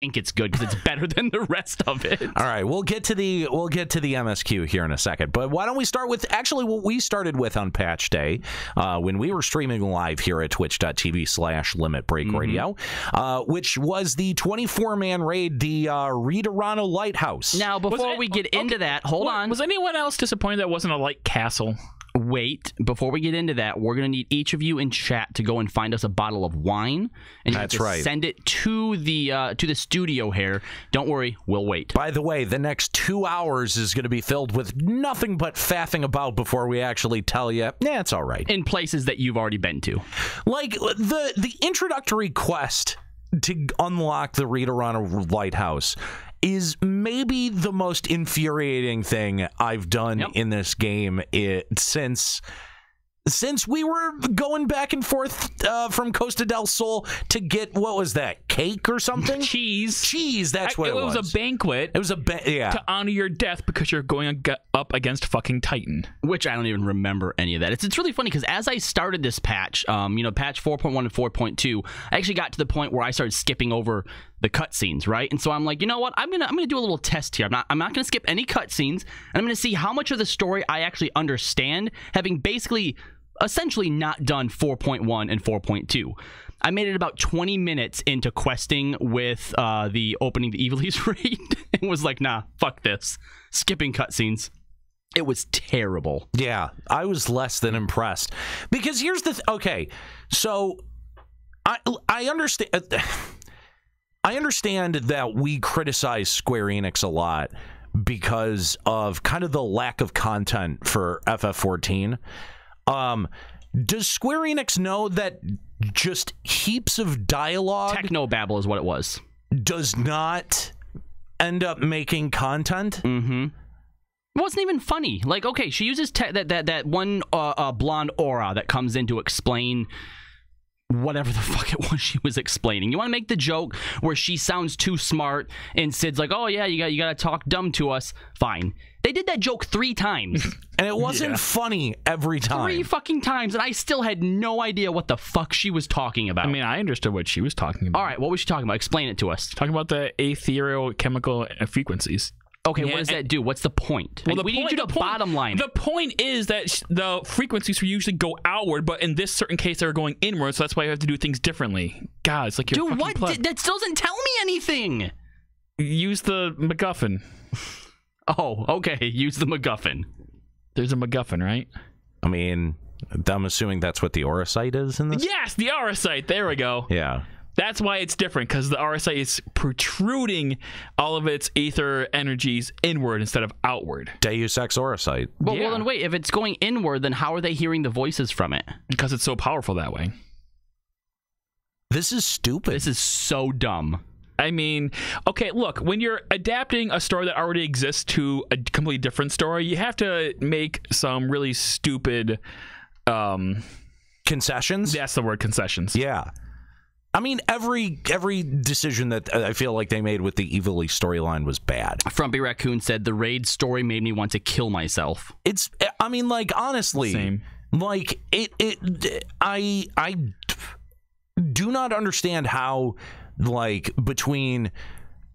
think it's good because it's better than the rest of it. All right, we'll get to the MSQ here in a second, but why don't we start with actually what we started with on patch day when we were streaming live here at twitch.tv/Limit Break Radio, which was the 24-man raid, the Readerano Lighthouse. Now, before we get into that, hold on. Was anyone else disappointed that wasn't a light castle? Wait, before we get into that, we're going to need each of you in chat to go and find us a bottle of wine. And you have to send it to the studio here. Don't worry, we'll wait. By the way, the next 2 hours is going to be filled with nothing but faffing about before we actually tell you, yeah, it's all right. In places that you've already been to. Like the introductory quest to unlock the Readerano Lighthouse is maybe the most infuriating thing I've done in this game since we were going back and forth from Costa del Sol to get, what was that, cake or something? Cheese, that's what it was. It was a banquet. It was to honor your death because you're going up against fucking Titan. Which I don't even remember any of that. It's really funny because as I started this patch, patch 4.1 and 4.2, I actually got to the point where I started skipping over the cutscenes, right? And so I'm like, you know what? I'm gonna do a little test here. I'm not gonna skip any cutscenes, and I'm gonna see how much of the story I actually understand, having basically essentially not done 4.1 and 4.2. I made it about 20 minutes into questing with the opening the Ivalice raid and was like, nah, fuck this. Skipping cutscenes. It was terrible. Yeah, I was less than impressed. Because here's the okay, so I understand that we criticize Square Enix a lot because of kind of the lack of content for FF14. Does Square Enix know that just heaps of dialogue, technobabble is what it was, does not end up making content? It wasn't even funny. Like, okay, she uses that one blonde aura that comes in to explain whatever the fuck it was she was explaining. You want to make the joke where she sounds too smart and Sid's like, oh yeah, you got to talk dumb to us. Fine. They did that joke 3 times. And it wasn't funny every time. 3 fucking times, and I still had no idea what the fuck she was talking about. I mean, I understood what she was talking about. All right, what was she talking about? Explain it to us. Talking about the ethereal chemical frequencies. Okay, what does that do? What's the point? Well, we need you to bottom line. The point is that the frequencies usually go outward, but in this certain case, they're going inward, so that's why you have to do things differently. God, it's like you're Dude, what? That still doesn't tell me anything. Use the MacGuffin. Oh, okay. Use the MacGuffin. There's a MacGuffin, right? I mean, I'm assuming that's what the aura site is in this? Yes, the aura site. There we go. Yeah. That's why it's different, because the aura site is protruding all of its ether energies inward instead of outward. Deus Ex aura site. Well, then wait. If it's going inward, then how are they hearing the voices from it? Because it's so powerful that way. This is stupid. This is so dumb. I mean, okay, look, when you're adapting a story that already exists to a completely different story, you have to make some really stupid... concessions? That's the word, concessions. Yeah. I mean, every decision that I feel like they made with the Ivalice storyline was bad. Frumpy Raccoon said, the raid story made me want to kill myself. It's, I mean, like, honestly... Same. Like, I do not understand how... Like, between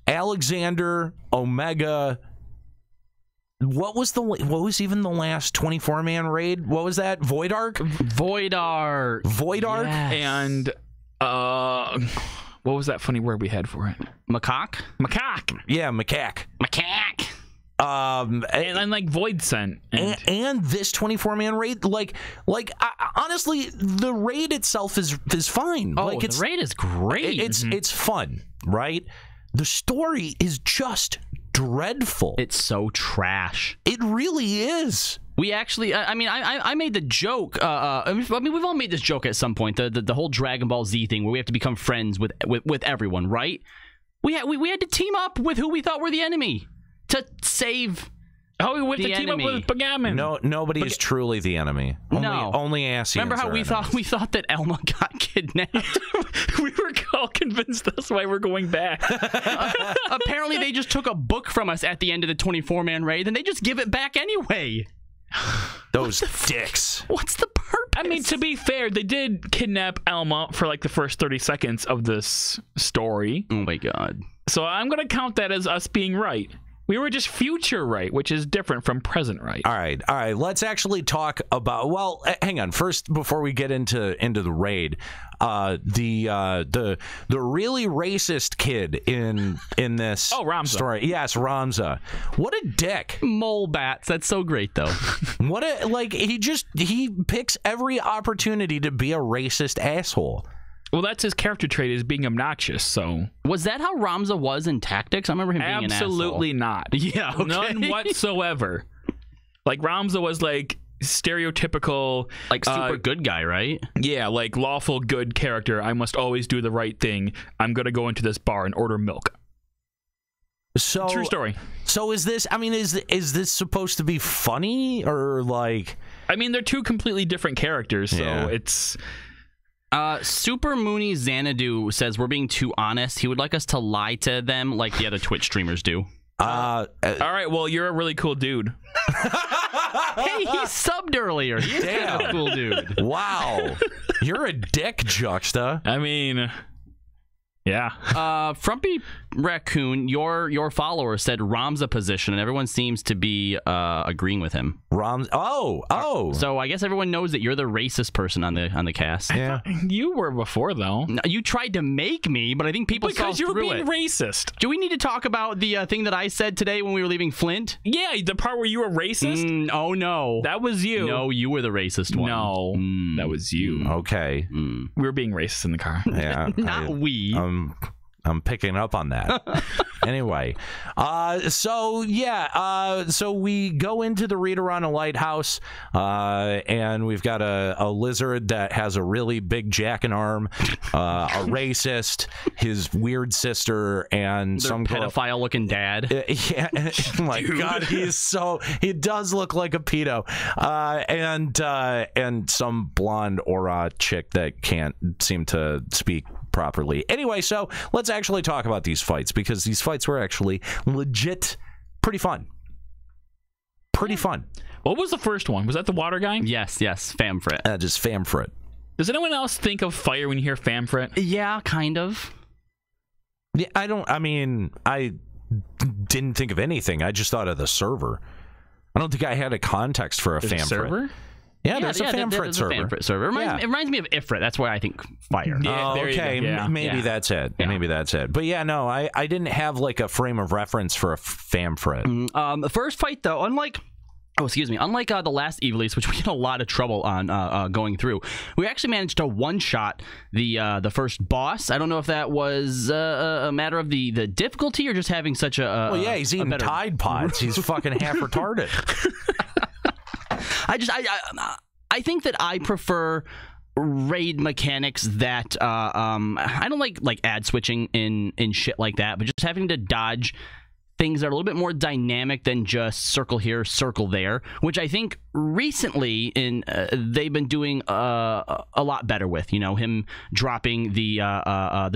Alexander, Omega, what was even the last 24-man raid? What was that? Void Arc? Void Arc. Yes. And what was that funny word we had for it? Macaque? Macaque. Yeah, macaque. Macaque. And like Void Scent. And this 24-man raid, like honestly, the raid itself is fine. Oh, like, the raid is great. It's fun, right? The story is just dreadful. It's so trash. It really is. We actually, I mean, I made the joke. I mean, we've all made this joke at some point. The whole Dragon Ball Z thing, where we have to become friends with everyone, right? We had to team up with who we thought were the enemy to save. Oh, we have to team enemy. up with Pagamin. No, nobody is truly the enemy. Only Asians. Remember how we thought that Elma got kidnapped? We were all convinced that's why we're going back. Apparently, they just took a book from us at the end of the 24-man raid, and they just give it back anyway. Those dicks. What's the purpose? I mean, to be fair, they did kidnap Alma for like the first 30 seconds of this story. Oh my god. So I'm going to count that as us being right. We were just future right, which is different from present right. All right. Let's actually talk about. Well, hang on. First, before we get into the raid, the really racist kid in this Ramza. story. Yes, Ramza. What a dick. Mole bats. That's so great, though. What a he picks every opportunity to be a racist asshole. Well, that's his character trait, is being obnoxious. So Was that how Ramza was in Tactics? I remember him being absolutely an not. Yeah, okay. None whatsoever. Like Ramza was like stereotypical, like super good guy, right? Yeah, like lawful good character. I must always do the right thing. I'm gonna go into this bar and order milk. So True story. So is this? I mean, is this supposed to be funny or like? I mean, they're two completely different characters, so Yeah. it's. Super Mooney Xanadu says we're being too honest. He would like us to lie to them like the other Twitch streamers do. All right, well, you're a really cool dude. Hey, he subbed earlier. He's kind of a cool dude. Wow, you're a dick, Juxta. I mean, yeah. Frumpy Raccoon, your follower said Ramza position, and everyone seems to be agreeing with him. Oh. So I guess everyone knows that you're the racist person on the cast. Yeah. You were before, though. No, you tried to make me, but I think people Because saw you were through being it. racist. Do we need to talk about the thing that I said today when we were leaving Flint? Yeah, the part where you were racist? Oh, no. That was you. No, you were the racist one. No, that was you. Okay. We were being racist in the car. Yeah. Not we. I'm picking up on that. Anyway, so we go into the reader on a lighthouse, and we've got a lizard that has a really big jackanarm, a racist, his weird sister, and Their some pedophile looking dad. Yeah, oh my God, he does look like a pedo, and some blonde aura chick that can't seem to speak properly. Anyway, so let's actually talk about these fights, because these fights were actually legit pretty fun. What was the first one? Was that the water guy? Yes, Famfrit. Just Famfrit. Does anyone else think of fire when you hear Famfrit? Yeah, kind of. Yeah, I didn't think of anything. I just thought of the server. I don't think I had a context for a Famfrit. Server? Yeah, there's a Famfrit there's server. A Famfrit server. It reminds me of Ifrit. That's why I think fire. Yeah, there you okay, go. Yeah. maybe that's it. Yeah. Maybe that's it. But yeah, no, I didn't have like a frame of reference for a Famfrit. The first fight, though, unlike the last Ivalice, which we had a lot of trouble on going through, we actually managed to one-shot the first boss. I don't know if that was a matter of the difficulty or just having such a Well, yeah, he's eating Tide Pods. He's fucking half retarded. I think that I prefer raid mechanics that I don't like ad switching in shit like that, but just having to dodge things that are a little bit more dynamic than just circle here, circle there, which I think recently they've been doing a lot better with. You know, him dropping the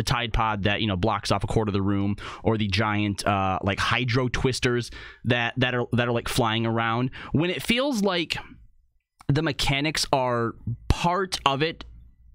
Tide Pod that blocks off a quarter of the room, or the giant like hydro twisters that are like flying around. When it feels like the mechanics are part of it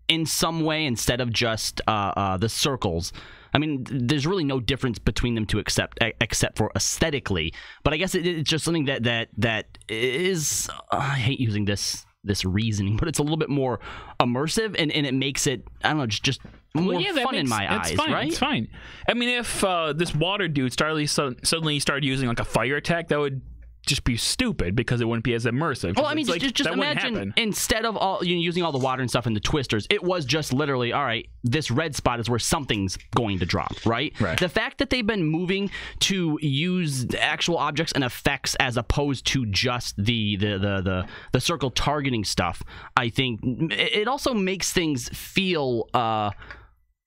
in some way instead of just the circles. I mean, there's really no difference between them two except for aesthetically. But I guess it's just something that is I hate using this reasoning, but it's a little bit more immersive and it makes it, I don't know, just more fun in my eyes, fine, right? It's fine. I mean, if this water dude suddenly started using like a fire attack, that would just be stupid because it wouldn't be as immersive. Well, I mean, like, just imagine instead of using all the water and stuff in the twisters, it was just literally, all right, this red spot is where something's going to drop, right? The fact that they've been moving to use actual objects and effects as opposed to just the circle targeting stuff, I think it also makes things feel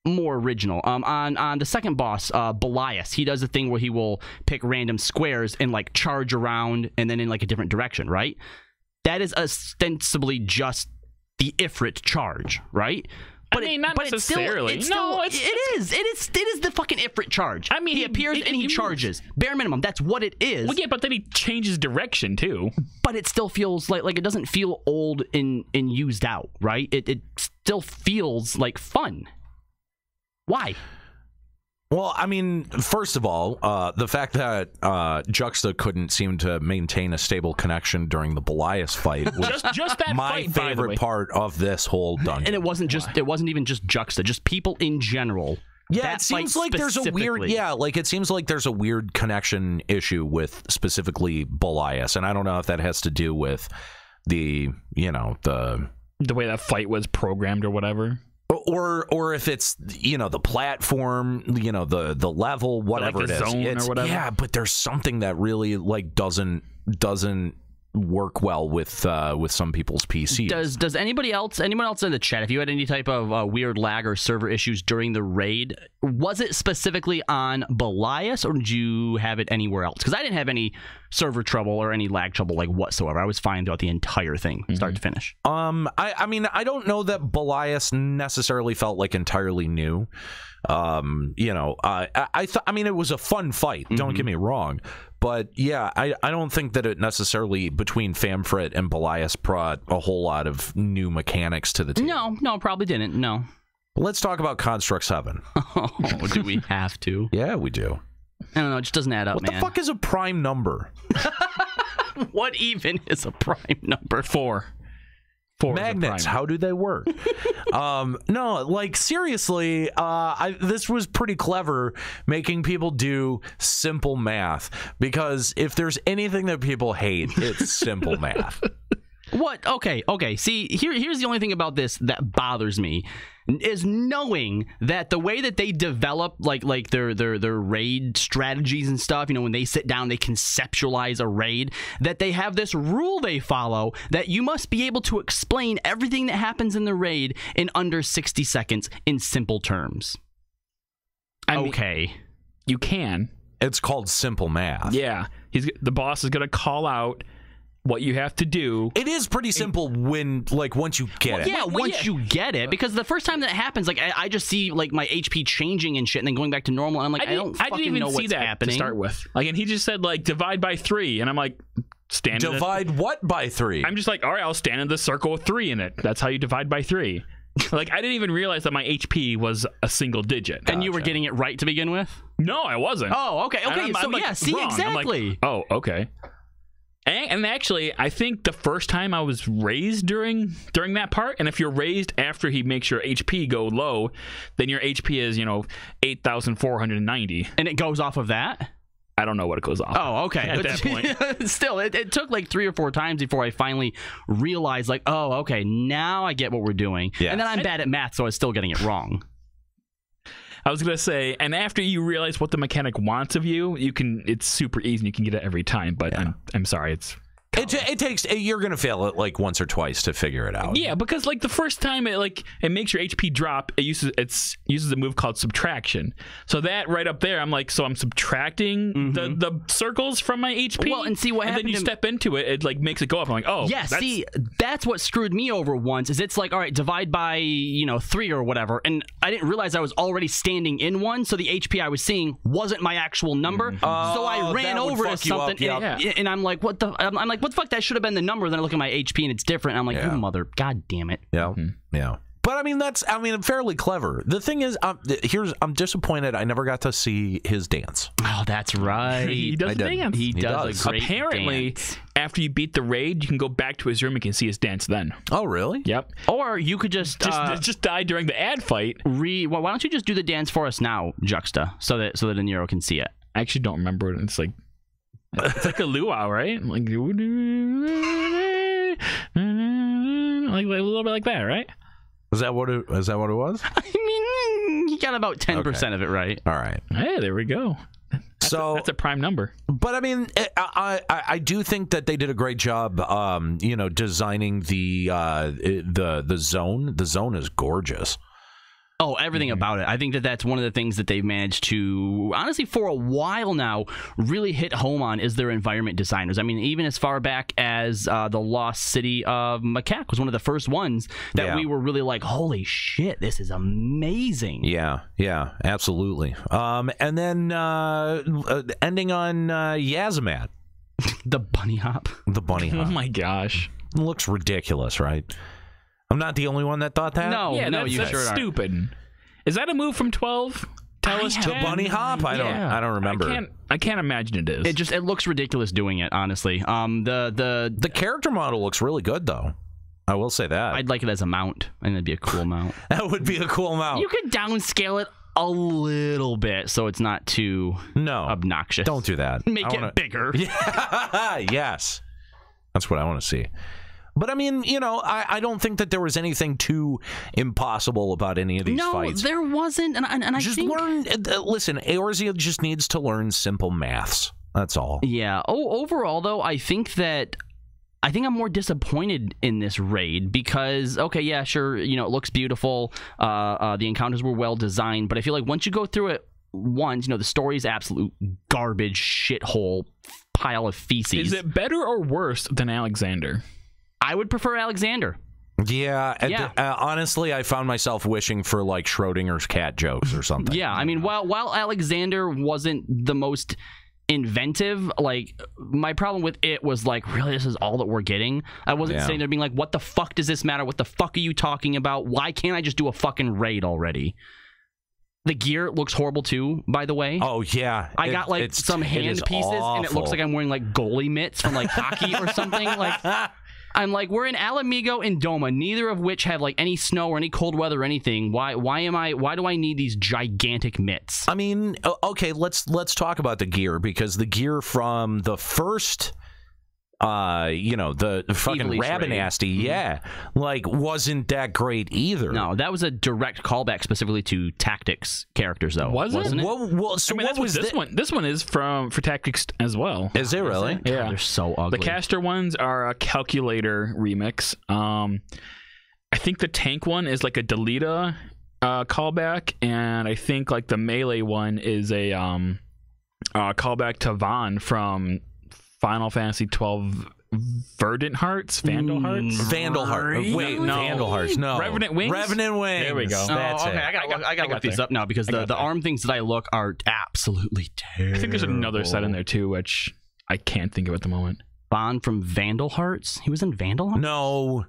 more original. On the second boss, Ivalice, he does a thing where he will pick random squares and like charge around and then in like a different direction, right? That is ostensibly just the Ifrit charge, right? I mean, not necessarily. No, it is the fucking Ifrit charge. I mean, he appears and he charges. Bare minimum, that's what it is. Well, yeah, but then he changes direction too. But it still feels like it doesn't feel old and used out, right? It still feels like fun. Why? Well, I mean, first of all, the fact that Juxta couldn't seem to maintain a stable connection during the Ivalice fight was just that my fight, by the favorite way. part of this whole dungeon. And it wasn't even just Juxta, just people in general. Yeah, That it seems fight like there's a weird specifically. it seems like there's a weird connection issue with specifically Ivalice, and I don't know if that has to do with the way that fight was programmed or whatever. or if it's the platform, the level, whatever Like the it is. zone or whatever. Yeah, but there's something that really doesn't work well with some people's PCs. Does anyone else in the chat, if you had any type of weird lag or server issues during the raid, was it specifically on Ivalice or did you have it anywhere else? Because I didn't have any server trouble or any lag trouble whatsoever. I was fine throughout the entire thing, start to finish. I mean, I don't know that Ivalice necessarily felt like entirely new. I mean, it was a fun fight. Don't get me wrong. But yeah, I don't think that it necessarily between Famfrit and Ivalice brought a whole lot of new mechanics to the team. No, probably didn't. No. Let's talk about Construct 7. Oh, do we have to? Yeah, we do. I don't know. It just doesn't add up, What man. the fuck is a prime number? What even is a prime number? 4. 4 is a Magnets, prime. how do they work? No, seriously, this was pretty clever making people do simple math, because if there's anything that people hate, it's simple math. What? Okay. See, here's the only thing about this that bothers me is knowing that the way that they develop like their raid strategies and stuff, when they sit down, they conceptualize a raid, that they have this rule they follow that you must be able to explain everything that happens in the raid in under 60 seconds in simple terms. I mean, okay. You can. It's called simple math. Yeah. The boss is going to call out what you have to do. It is pretty simple once you get it. Yeah, once you get it, because the first time that it happens, I just see my HP changing and shit, and then going back to normal. And I'm like, I don't didn't fucking even know see what's that happening. to start with. And he just said divide by 3, and I'm like, stand. Divide what by 3? I'm just like, all right, I'll stand in the circle with 3 in it. That's how you divide by 3. I didn't even realize that my HP was a single digit. And you were getting it right to begin with? No, I wasn't. Oh, okay. See, wrong. exactly. Oh, okay. And actually, I think the first time I was raised during that part, and if you're raised after he makes your HP go low, then your HP is 8,490, and it goes off of that. I don't know what it goes off. Oh, okay. At that point, Still, it took 3 or 4 times before I finally realized, oh, okay, now I get what we're doing. Yeah. And then I'm bad at math, so I was still getting it wrong. I was gonna say, and after you realize what the mechanic wants of you, it's super easy and you can get it every time. But yeah. I'm sorry, it takes, you're gonna fail it once or twice to figure it out. Yeah, because the first time it makes your HP drop, it uses a move called subtraction. So that right up there, I'm I'm subtracting the circles from my HP. Well, and see what happened. And then you step into it, it makes it go up. I'm like, oh, yeah. That's what screwed me over once. Is it's all right, divide by 3 or whatever, and I didn't realize I was already standing in one, so the HP I was seeing wasn't my actual number. So I ran over to something, and I'm like, what the? I'm like, what the fuck? That should have been the number. Then I look at my HP and it's different. And I'm like, you mother, god damn it. Yeah, yeah. But I mean, fairly clever. The thing is, I'm disappointed I never got to see his dance. Oh, that's right. He does dance. He does a great Apparently, dance. After you beat the raid, you can go back to his room and can see his dance then. Oh, really? Yep. Or you could just die during the ad fight. Well, why don't you just do the dance for us now, Juxta, so that De Niro can see it? I actually don't remember it. It's like a luau, right? Like a little bit like that, right? Is that what it was? I mean, you got about 10% of it right. All right. Hey, there we go. That's a prime number. But I mean, I do think that they did a great job, designing the zone. The zone is gorgeous. Oh, everything about it. I think that that's one of the things that they've managed to, honestly, for a while now, really hit home on is their environment designers. I mean, even as far back as the Lost City of Macaque was one of the first ones that we were really like, holy shit, this is amazing. Yeah, absolutely. And then ending on Yazamat. The bunny hop. The bunny hop. Oh my gosh. It looks ridiculous, right? I'm not the only one that thought that. No, that's sure stupid. Is that a move from 12? Tell us, the bunny hop. I don't remember. I can't imagine it is. It looks ridiculous doing it. Honestly, the character model looks really good though. I will say that. I'd like it as a mount. I think that'd be a cool mount. That would be a cool mount. You could downscale it a little bit so it's not too obnoxious. Don't do that. Make it bigger. Yeah. Yes, that's what I want to see. But, I mean, I don't think that there was anything too impossible about any of these fights. No, there wasn't. And I just think... listen, Eorzea just needs to learn simple maths. That's all. Yeah. Overall, though, I think I'm more disappointed in this raid because, okay, yeah, sure, it looks beautiful. The encounters were well designed, but I feel like once you go through it once, the story's absolute garbage, shithole, pile of feces. Is it better or worse than Alexander? I would prefer Alexander. Yeah. Honestly, I found myself wishing for like Schrodinger's cat jokes or something. Yeah, I mean, while Alexander wasn't the most inventive, like my problem with it was like, really, this is all that we're getting. I wasn't sitting there being like, what the fuck does this matter? What the fuck are you talking about? Why can't I just do a fucking raid already? The gear looks horrible too, by the way. Oh yeah, I got like some hand pieces, awful. and it looks like I'm wearing like goalie mitts from like hockey or something. Like. I'm like, we're in Alamigo and Doma, neither of which have like any snow or any cold weather or anything. Why do I need these gigantic mitts? I mean, okay, let's talk about the gear, because the gear from the first the fucking Rabinasty, like wasn't that great either. No, that was a direct callback specifically to Tactics characters, though. Wasn't it? Well, so what was this one? This one is for Tactics as well. Is it really? Yeah, God, they're so ugly. The caster ones are a calculator remix. I think the tank one is like a Delita callback, and I think like the melee one is a callback to Vaughn from Final Fantasy 12 Verdant Hearts? Vandal Hearts? Vandal Hearts. Wait, no. Vandal Hearts, no. Revenant Wings? Revenant Wings. There we go. That's okay, it. I gotta look these up now, because the arm things that I look are absolutely terrible. I think there's another set in there too, which I can't think of at the moment. Bond from Vandal Hearts? He was in Vandal Hearts? No,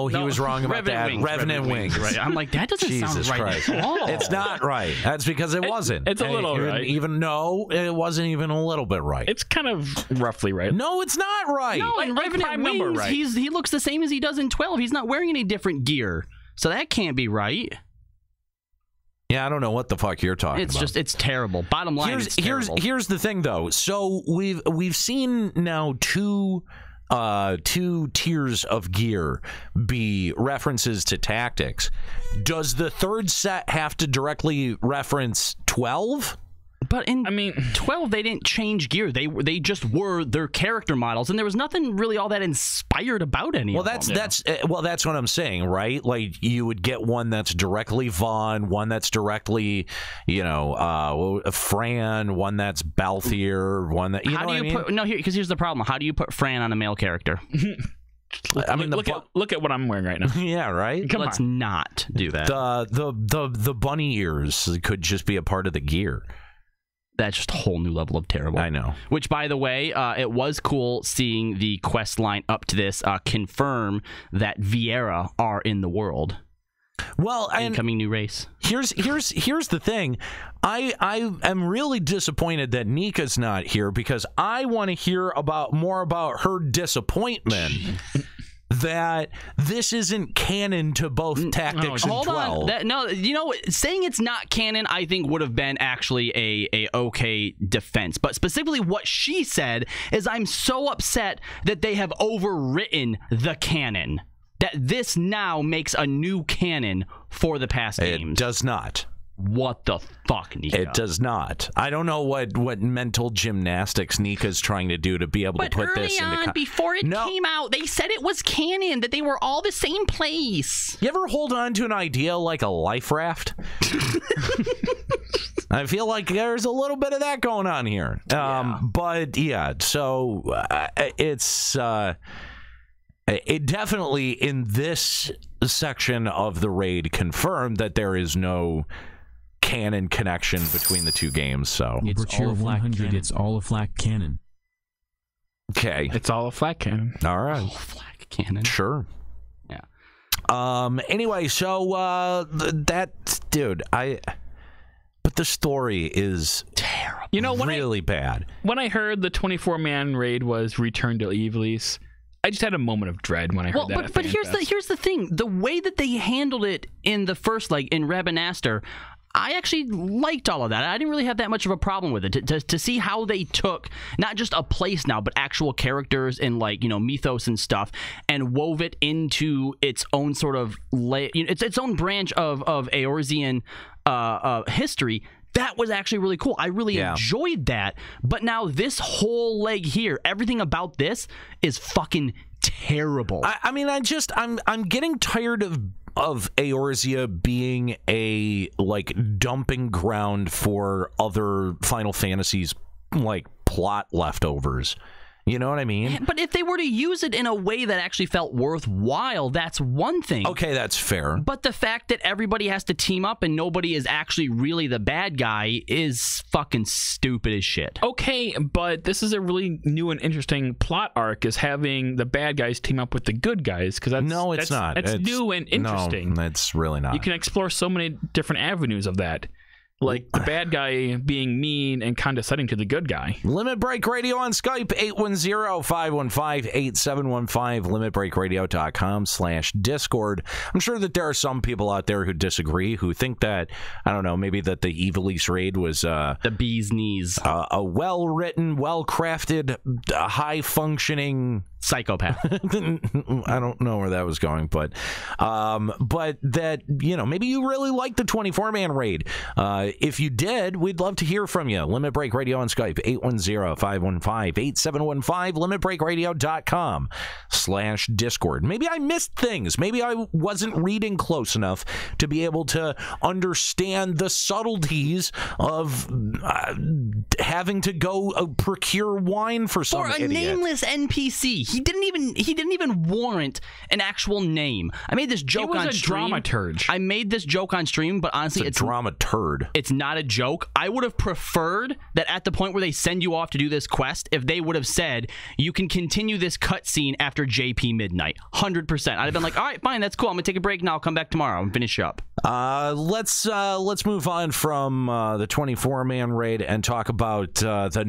he was wrong about that. Revenant Wings. Right. I'm like, that doesn't Jesus sound right Christ. at all. It's not right. That's because it wasn't. It's a little right. It wasn't even a little bit right. It's kind of roughly right. No, it's not right. No, in Revenant Wings, right. he looks the same as he does in 12. He's not wearing any different gear. So that can't be right. Yeah, I don't know what the fuck you're talking about. It's terrible. Bottom line, it's terrible. Here's the thing, though. So we've seen now two tiers of gear be references to Tactics. Does the third set have to directly reference 12? But in 12, they didn't change gear. They just were their character models, and there was nothing really all that inspired about any of them. That's what I'm saying, right? Like, you would get one that's directly Vaughn, one that's directly, Fran, one that's Balthier, one that because here's the problem. How do you put Fran on a male character? Look at what I'm wearing right now. Yeah, right. Let's not do that. The bunny ears could just be a part of the gear. That's just a whole new level of terrible. I know. Which, by the way, it was cool seeing the quest line up to this confirm that Vieira are in the world. Well, incoming new race. Here's the thing. I am really disappointed that Nika's not here, because I want to hear more about her disappointment. That this isn't canon to both Tactics and 12. Hold on. Saying it's not canon, I think, would have been actually a okay defense. But specifically what she said is, I'm so upset that they have overwritten the canon. That this now makes a new canon for the past games. It does not. What the fuck, Nika? It does not. I don't know what mental gymnastics Nika's trying to do to be able to put this into... But early on, before it came out, they said it was canon, that they were all the same place. You ever hold on to an idea like a life raft? I feel like there's a little bit of that going on here. But, yeah, so it's... it definitely, in this section of the raid, confirmed that there is no canon connection between the two games. So it's all a flat canon. It's all a flat canon. Okay. It's all a flat canon. All right. Oh, flat canon. Sure. Yeah. Anyway, so dude, but the story is terrible. You know, really bad. When I heard the 24-man raid was returned to Ivalice, I just had a moment of dread when I heard that. But here's the thing: the way that they handled it in the first leg in Rabanaster, I actually liked all of that. I didn't really have that much of a problem with it. To see how they took not just a place now, but actual characters and mythos and stuff, and wove it into its own sort of its own branch of Eorzean history. That was actually really cool. I really enjoyed that. But now this whole leg here, everything about this is fucking terrible. I mean, I'm getting tired of Eorzea being a dumping ground for other Final Fantasies plot leftovers. You know what I mean? But if they were to use it in a way that actually felt worthwhile, that's one thing. Okay, that's fair. But the fact that everybody has to team up and nobody is actually really the bad guy is fucking stupid as shit. Okay, but this is a really new and interesting plot arc, is having the bad guys team up with the good guys. Because it's not. It's new and interesting. No, it's really not. You can explore so many different avenues of that. Like the bad guy being mean and condescending to the good guy. Limit Break Radio on Skype, 810-515-8715, limitbreakradio.com/Discord. I'm sure that there are some people out there who disagree, who think that, I don't know, maybe that the Ivalice raid was the bee's knees. A well-written, well-crafted, high-functioning psychopath. I don't know where that was going, but that, maybe you really like the 24-man raid. If you did, we'd love to hear from you. Limit Break Radio on Skype, 810-515-8715, limitbreakradio.com/Discord. Maybe I missed things. Maybe I wasn't reading close enough to be able to understand the subtleties of having to go procure wine for some idiot. Nameless NPC. He didn't even warrant an actual name. I made this joke on stream. He was a dramaturge. I made this joke on stream, but honestly, it's a dramaturd. It's not a joke. I would have preferred that at the point where they send you off to do this quest, if they would have said, you can continue this cutscene after JP midnight. 100%. I'd have been like, all right, fine, that's cool. I'm going to take a break and I'll come back tomorrow and finish up. Let's move on from the 24-man raid and talk about the